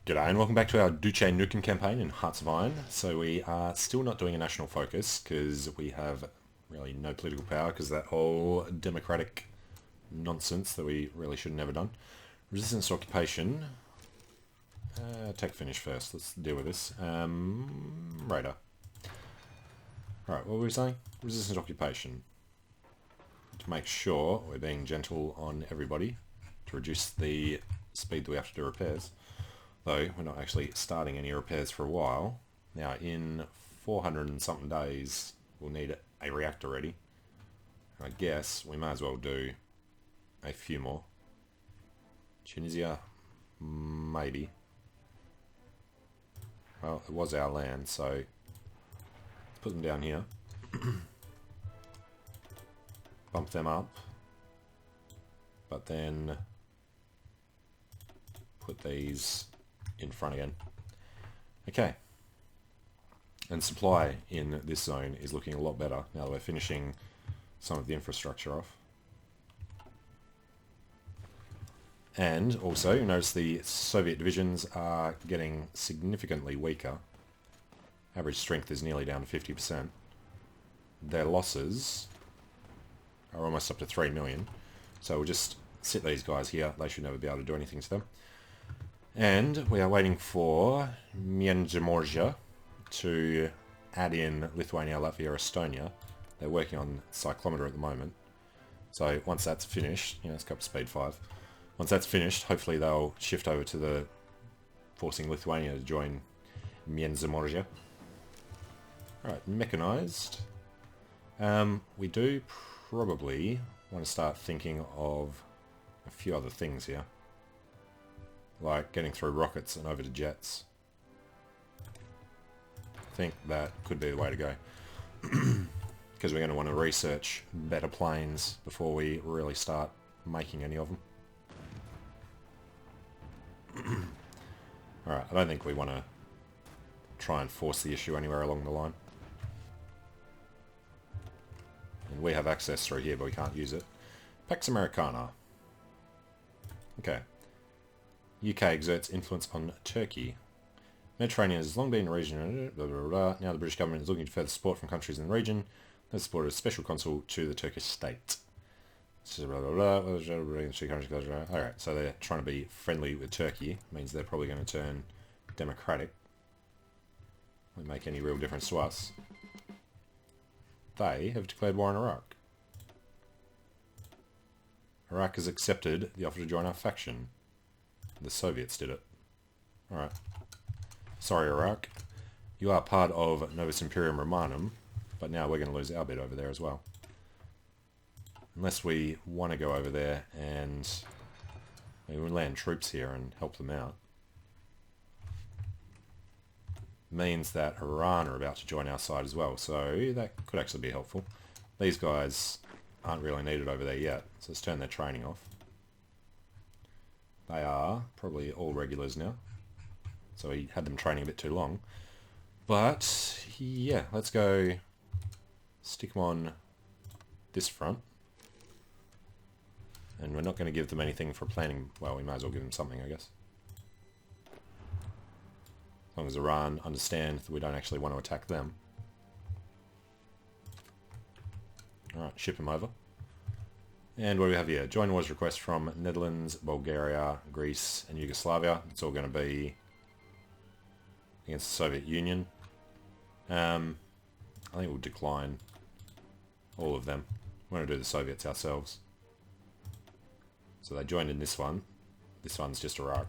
G'day and welcome back to our Duce Nukem campaign in Hearts of Iron. So we are still not doing a national focus because we have really no political power because that whole democratic nonsense that we really should have never done. Resistance to occupation. Tech finish first. Let's deal with this. Radar. Alright, what were we saying? Resistance to occupation. To make sure we're being gentle on everybody to reduce the speed that we have to do repairs. Though we're not actually starting any repairs for a while. Now in 400 and something days we'll need a reactor ready. I guess we may as well do a few more. Tunisia, maybe. Well, it was our land, so let's put them down here. Bump them up. But then put these in front again. Okay. And supply in this zone is looking a lot better now that we're finishing some of the infrastructure off. And also, you notice the Soviet divisions are getting significantly weaker. Average strength is nearly down to 50%. Their losses are almost up to 3 million. So we'll just sit these guys here. They should never be able to do anything to them. And we are waiting for Międzymorze to add in Lithuania, Latvia, Estonia. They're working on cyclometer at the moment. So once that's finished, it's up to speed 5. Once that's finished, hopefully they'll shift over to the forcing Lithuania to join Międzymorze. Alright, mechanized. We do probably want to start thinking of a few other things here. Like getting through rockets and over to jets. I think that could be the way to go. Because we're going to want to research better planes before we really start making any of them. Alright, I don't think we want to try and force the issue anywhere along the line. And we have access through here, but we can't use it. Pax Americana. Okay. UK exerts influence on Turkey. Mediterranean has long been a region. Blah, blah, blah. Now the British government is looking to further support from countries in the region. They supported a special consul to the Turkish state. Blah, blah, blah. Alright, so they're trying to be friendly with Turkey. Means they're probably going to turn democratic. Won't make any real difference to us. They have declared war on Iraq. Iraq has accepted the offer to join our faction. The Soviets did it. Alright. Sorry, Iraq. You are part of Novus Imperium Romanum, but now we're going to lose our bit over there as well. Unless we want to go over there and we land troops here and help them out. Means that Iran are about to join our side as well, so that could actually be helpful. These guys aren't really needed over there yet, so let's turn their training off. They are probably all regulars now. So we had them training a bit too long. But, yeah, let's go stick them on this front. And we're not going to give them anything for planning. Well, we might as well give them something, I guess. As long as Iran understand that we don't actually want to attack them. Alright, ship them over. And what do we have here? Join wars request from Netherlands, Bulgaria, Greece, and Yugoslavia. It's all going to be against the Soviet Union. I think we'll decline all of them. We want to do the Soviets ourselves. So they joined in this one. This one's just Iraq.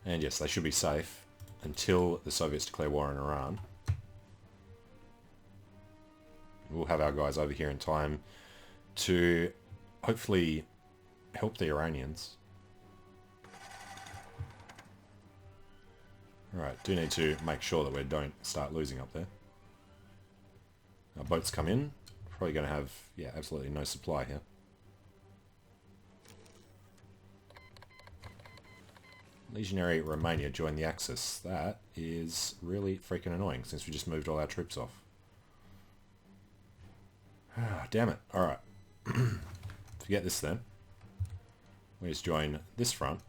And yes, they should be safe until the Soviets declare war on Iran. We'll have our guys over here in time to hopefully help the Iranians. Alright, do need to make sure that we don't start losing up there. Our boats come in. Probably going to have, absolutely no supply here. Legionary Romania joined the Axis. That is really freaking annoying since we just moved all our troops off. Damn it. Alright. Forget this then. we just join this front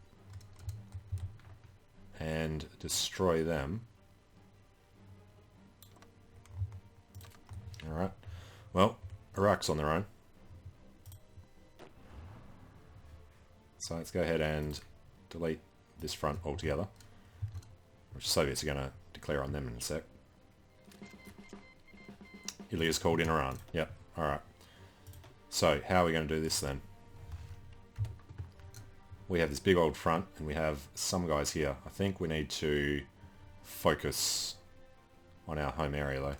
and destroy them. Alright, well, Iraq's on their own. So let's go ahead and delete this front altogether, which the Soviets are going to declare on them in a sec. Ilya's called in Iran. Yep, alright. So, how are we going to do this then? We have this big old front, and we have some guys here. I think we need to focus on our home area though.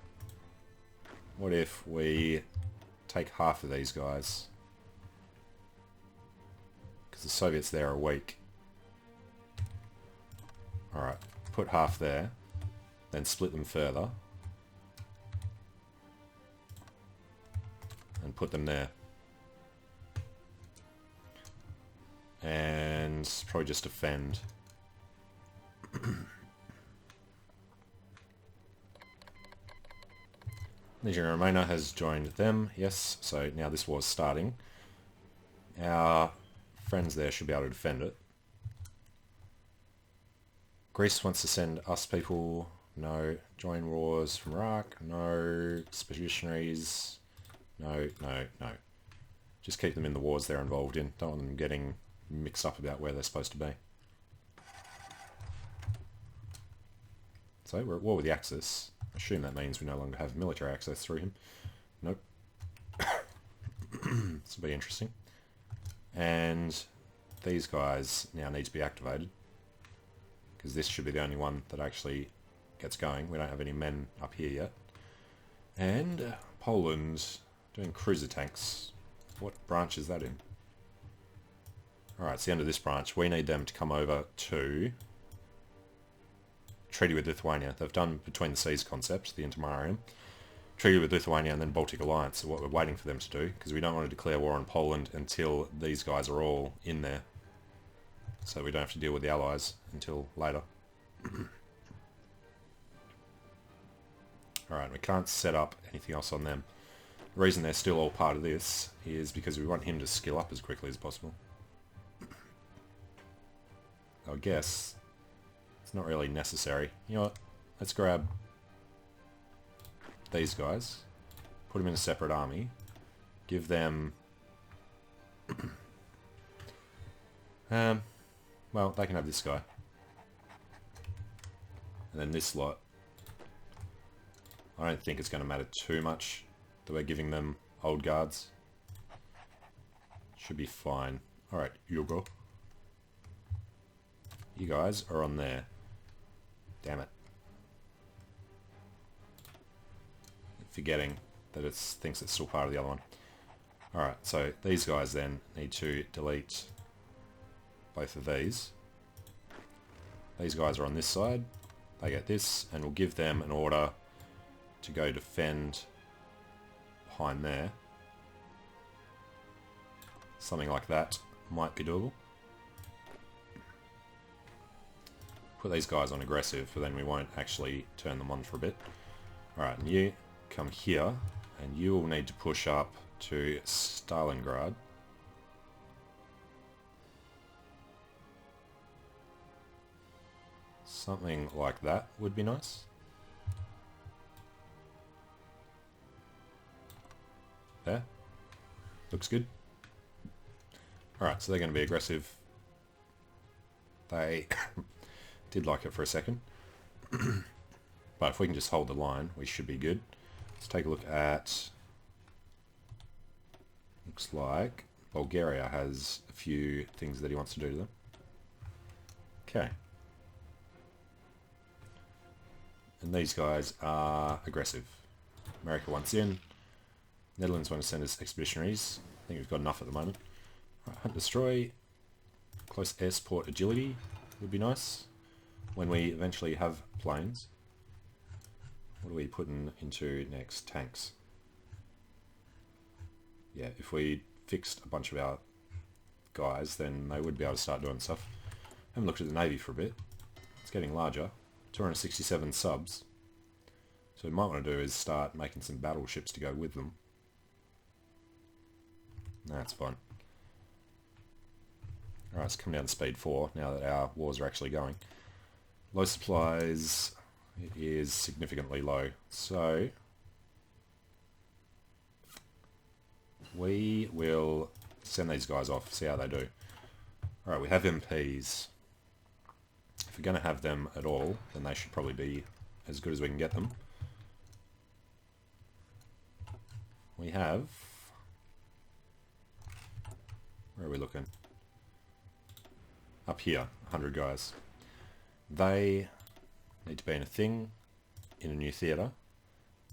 What if we take half of these guys? Because the Soviets there are weak. Alright, put half there, then split them further, and put them there. And probably just defend. Legion Romana has joined them, yes, so now this war's starting. Our friends there should be able to defend it. Greece wants to send us people, no. Join wars from Iraq, no. Expeditionaries, no, no, no. Just keep them in the wars they're involved in, don't want them getting mixed up about where they're supposed to be. So we're at war with the Axis. I assume that means we no longer have military access through him. Nope. This will be interesting. And these guys now need to be activated, because this should be the only one that actually gets going. We don't have any men up here yet. And Poland doing cruiser tanks. What branch is that in? Alright, it's the end of this branch. We need them to come over to Treaty with Lithuania. They've done Between the Seas concept, the Intermarium. Treaty with Lithuania and then Baltic Alliance are what we're waiting for them to do, because we don't want to declare war on Poland until these guys are all in there. So we don't have to deal with the Allies until later. Alright, we can't set up anything else on them. The reason they're still all part of this is because we want him to skill up as quickly as possible. I guess it's not really necessary. You know what? Let's grab these guys, put them in a separate army, give them... well, they can have this guy. And then this lot. I don't think it's going to matter too much that we're giving them old guards. Should be fine. Alright, Hugo. You guys are on there. Damn it. Forgetting that it thinks it's still part of the other one. Alright, so these guys then need to delete both of these. These guys are on this side. They get this, and we'll give them an order to go defend behind there. Something like that might be doable. Put these guys on aggressive, but then we won't actually turn them on for a bit. Alright, and you come here, and you will need to push up to Stalingrad. Something like that would be nice. There. Looks good. Alright, so they're going to be aggressive. They did like it for a second. But if we can just hold the line, we should be good. Let's take a look at... Looks like Bulgaria has a few things that he wants to do to them. Okay. And these guys are aggressive. America wants in. Netherlands want to send us expeditionaries. I think we've got enough at the moment. Right, hunt, destroy. Close air support agility would be nice when we eventually have planes. What are we putting into next? Tanks. Yeah, if we fixed a bunch of our guys, then they would be able to start doing stuff. Haven't looked at the Navy for a bit. It's getting larger. 267 subs. So what we might want to do is start making some battleships to go with them. That's fine. Alright, it's come down to speed 4 now that our wars are actually going. Low supplies is significantly low, so we will send these guys off, see how they do. Alright, we have MPs. If we're going to have them at all, then they should probably be as good as we can get them. We have... Where are we looking? Up here, 100 guys. They need to be in a thing, in a new theatre.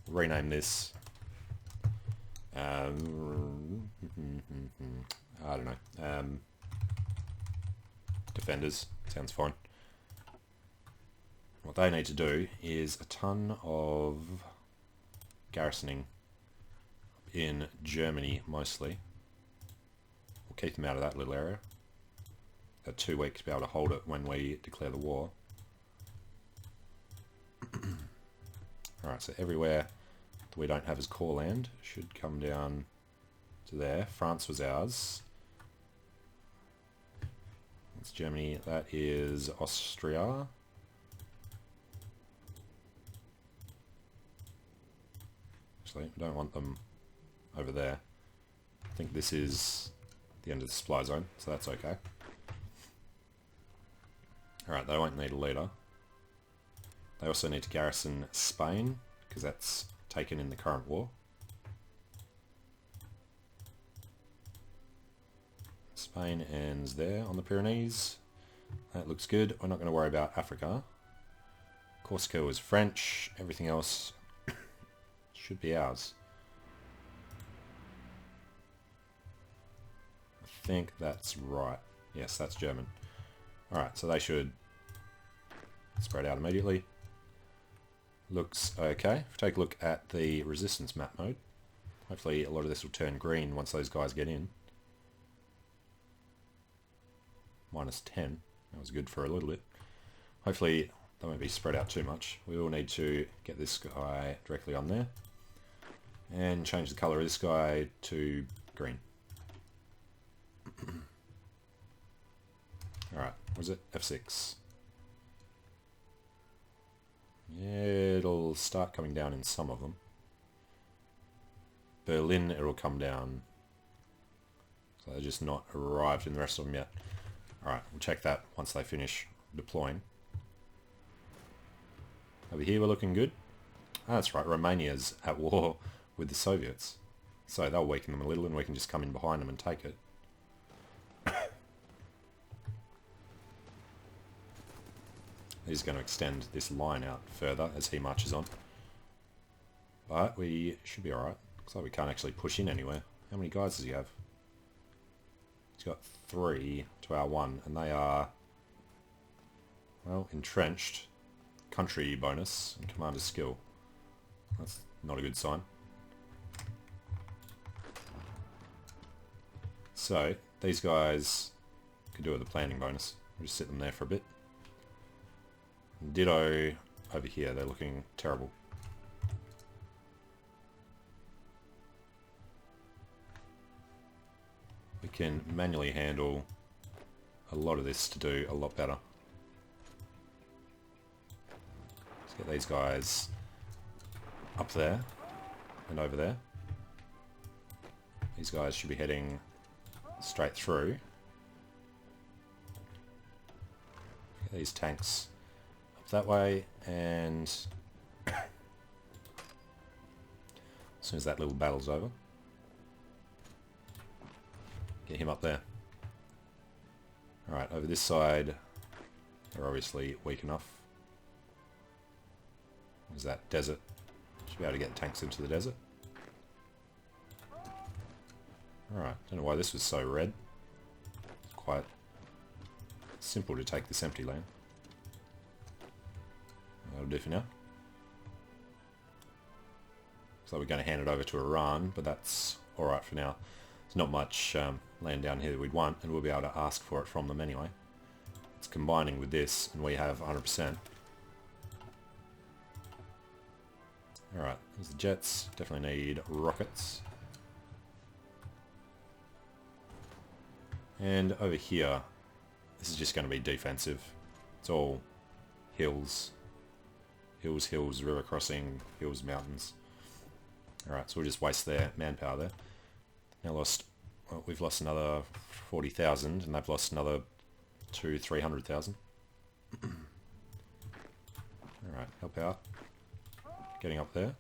Rename this... I don't know. Defenders. Sounds fine. What they need to do is a ton of garrisoning in Germany, mostly. We'll keep them out of that little area. Got 2 weeks to be able to hold it when we declare the war. Alright, so everywhere that we don't have as core land should come down to there. France was ours. That's Germany. That is Austria. Actually, we don't want them over there. I think this is the end of the supply zone, so that's okay. Alright, they won't need a leader. They also need to garrison Spain, because that's taken in the current war. Spain ends there on the Pyrenees. That looks good. We're not going to worry about Africa. Corsica is French. Everything else should be ours. I think that's right. Yes, that's German. Alright, so they should spread out immediately. Looks okay. If we take a look at the resistance map mode, hopefully a lot of this will turn green once those guys get in. -10. That was good for a little bit. Hopefully they won't be spread out too much. We will need to get this guy directly on there. And change the colour of this guy to green. Alright, was it? F6. Yeah, it'll start coming down in some of them. Berlin, it'll come down. So they're just not arrived in the rest of them yet. Alright, we'll check that once they finish deploying. Over here we're looking good. Ah, that's right, Romania's at war with the Soviets. So they'll weaken them a little and we can just come in behind them and take it. He's going to extend this line out further as he marches on. But we should be alright. Looks like we can't actually push in anywhere. How many guys does he have? He's got 3 to our 1, and they are, well, entrenched. Country bonus and commander skill. That's not a good sign. So, these guys could do with a planning bonus. We'll just sit them there for a bit. Ditto over here, they're looking terrible. We can manually handle a lot of this to do a lot better. Let's get these guys up there and over there. These guys should be heading straight through. Get these tanks up that way, and as soon as that little battle's over, get him up there. Alright, over this side, they're obviously weak enough. There's that desert. Should be able to get tanks into the desert. Alright, don't know why this was so red. It's quite simple to take this empty land. That'll do for now. Looks like we're going to hand it over to Iran, but that's alright for now. There's not much land down here that we'd want, and we'll be able to ask for it from them anyway. It's combining with this, and we have 100%. Alright, there's the jets. Definitely need rockets. And over here, This is just going to be defensive. It's all hills. Hills, hills, river crossing, hills, mountains. Alright, so we'll just waste their manpower there. Now we've lost another 40,000 and they've lost another 300,000. Alright, help out. Getting up there.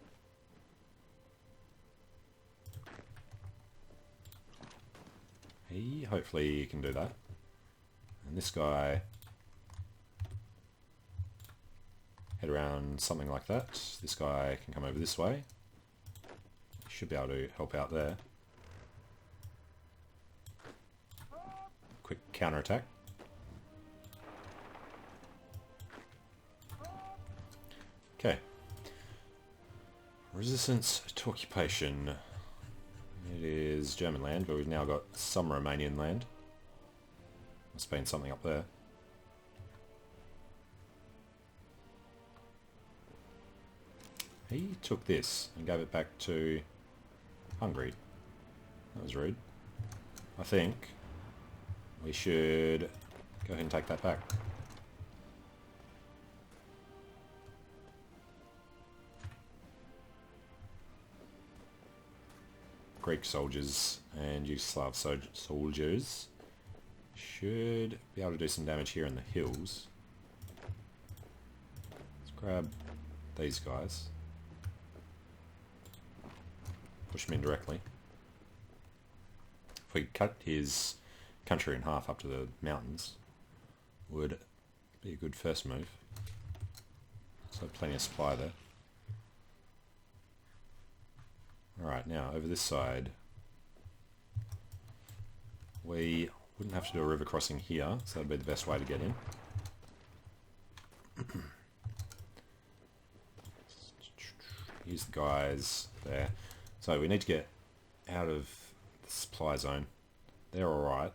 Hopefully he can do that. And this guy, head around something like that. This guy can come over this way. Should be able to help out there. Quick counterattack. Okay. Resistance to occupation. It is German land, but we've now got some Romanian land. Must have been something up there. He took this and gave it back to Hungary. That was rude. I think we should go ahead and take that back. Greek soldiers and Yugoslav soldiers should be able to do some damage here in the hills. Let's grab these guys. Push him in directly. If we cut his country in half up to the mountains, would be a good first move. So plenty of supply there. Alright, now over this side, we wouldn't have to do a river crossing here, so that'd be the best way to get in. Use the guys there. So we need to get out of the supply zone. They're alright.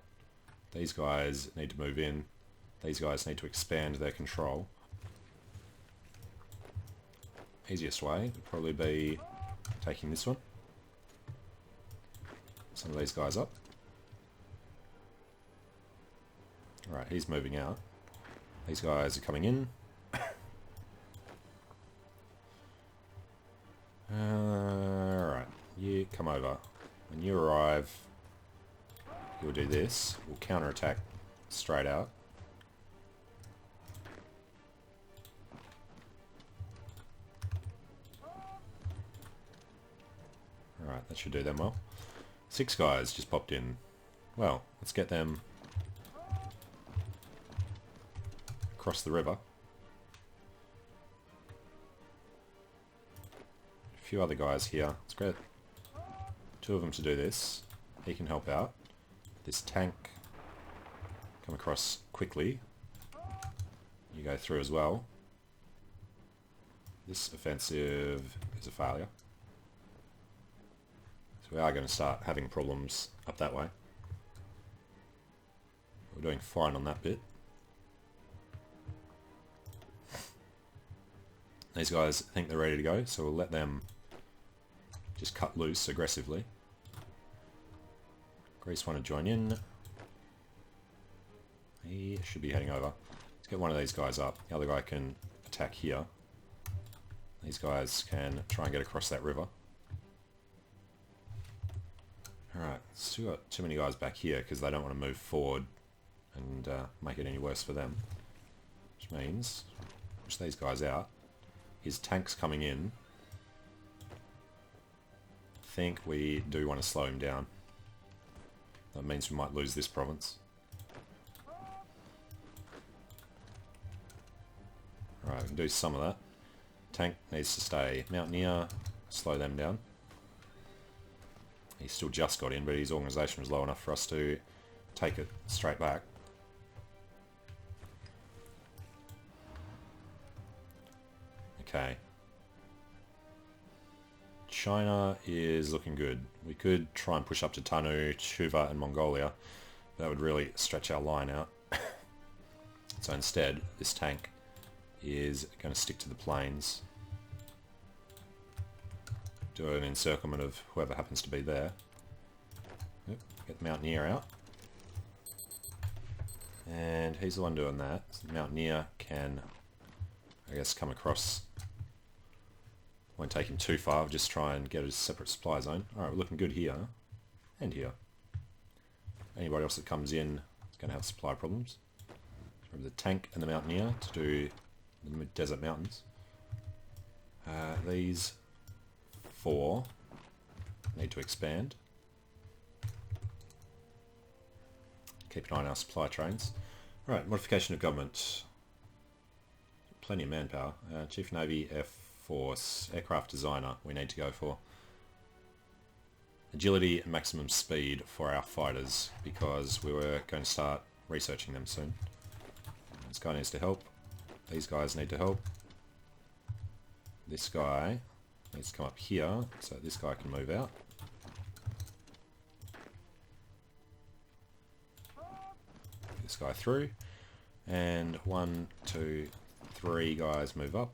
These guys need to move in. These guys need to expand their control. Easiest way would probably be taking this one. Some of these guys up. Alright, he's moving out. These guys are coming in. Alright, you come over. When you arrive, you'll do this. We'll counterattack straight out. Alright, that should do them well. 6 guys just popped in. Well, let's get them across the river. A few other guys here. Let's get 2 of them to do this. He can help out. This tank, come across quickly. You go through as well. This offensive is a failure. We are going to start having problems up that way. We're doing fine on that bit. These guys think they're ready to go, so we'll let them just cut loose aggressively. Greece want to join in. He should be heading over. Let's get one of these guys up. The other guy can attack here. These guys can try and get across that river. Alright, still got too many guys back here because they don't want to move forward and make it any worse for them. Which means, push these guys out. His tank's coming in. I think we do want to slow him down. That means we might lose this province. Alright, we can do some of that. Tank needs to stay Mountaineer, slow them down. He still just got in, but his organisation was low enough for us to take it straight back. Okay. China is looking good. We could try and push up to Tanu, Chuva and Mongolia. That would really stretch our line out. So instead, this tank is going to stick to the plains. Do an encirclement of whoever happens to be there. Yep, get the Mountaineer out. And and he's the one doing that. So the Mountaineer can, I guess, come across. Won't take him too far, just try and get a separate supply zone. Alright, we're looking good here, and here. Anybody else that comes in is going to have supply problems. Remember the tank and the Mountaineer to do the desert mountains. These 4 need to expand. Keep an eye on our supply trains. Right, modification of government. Plenty of manpower. Chief Navy, Air Force, aircraft designer we need to go for. Agility and maximum speed for our fighters, because we were going to start researching them soon. This guy needs to help. These guys need to help. This guy needs to come up here so this guy can move out. This guy through. And 1, 2, 3 guys move up.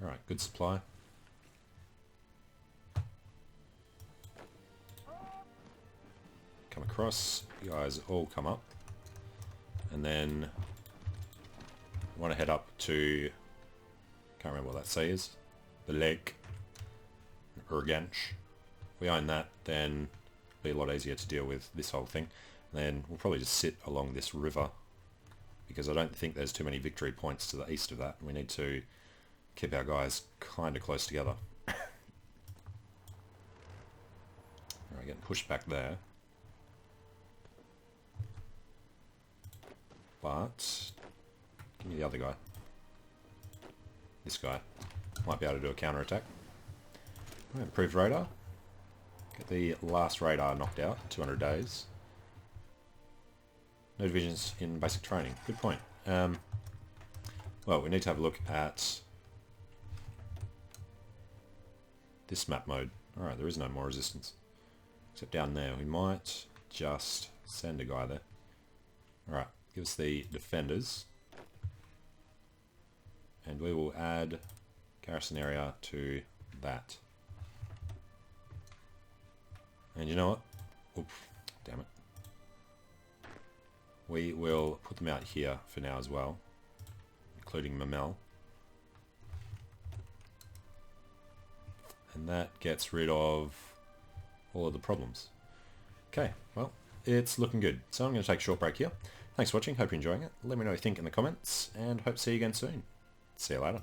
Alright, good supply. Come across, you guys all come up. And then want to head up to, can't remember what that C is, the lake, Urganch. If we own that, then it'll be a lot easier to deal with this whole thing. And then we'll probably just sit along this river, because I don't think there's too many victory points to the east of that. We need to keep our guys kind of close together. Alright, getting pushed back there. But give me the other guy. This guy. Might be able to do a counter-attack. Improved radar. Get the last radar knocked out, 200 days. No divisions in basic training. Good point. Well, we need to have a look at this map mode. Alright, there is no more resistance. Except down there. We might just send a guy there. Alright, give us the defenders. And we will add garrison area to that. And you know what? Oop, damn it. We will put them out here for now as well, including Mamel. And that gets rid of all of the problems. Okay, well, it's looking good. So I'm going to take a short break here. Thanks for watching, hope you're enjoying it. Let me know what you think in the comments, and hope to see you again soon. See you later.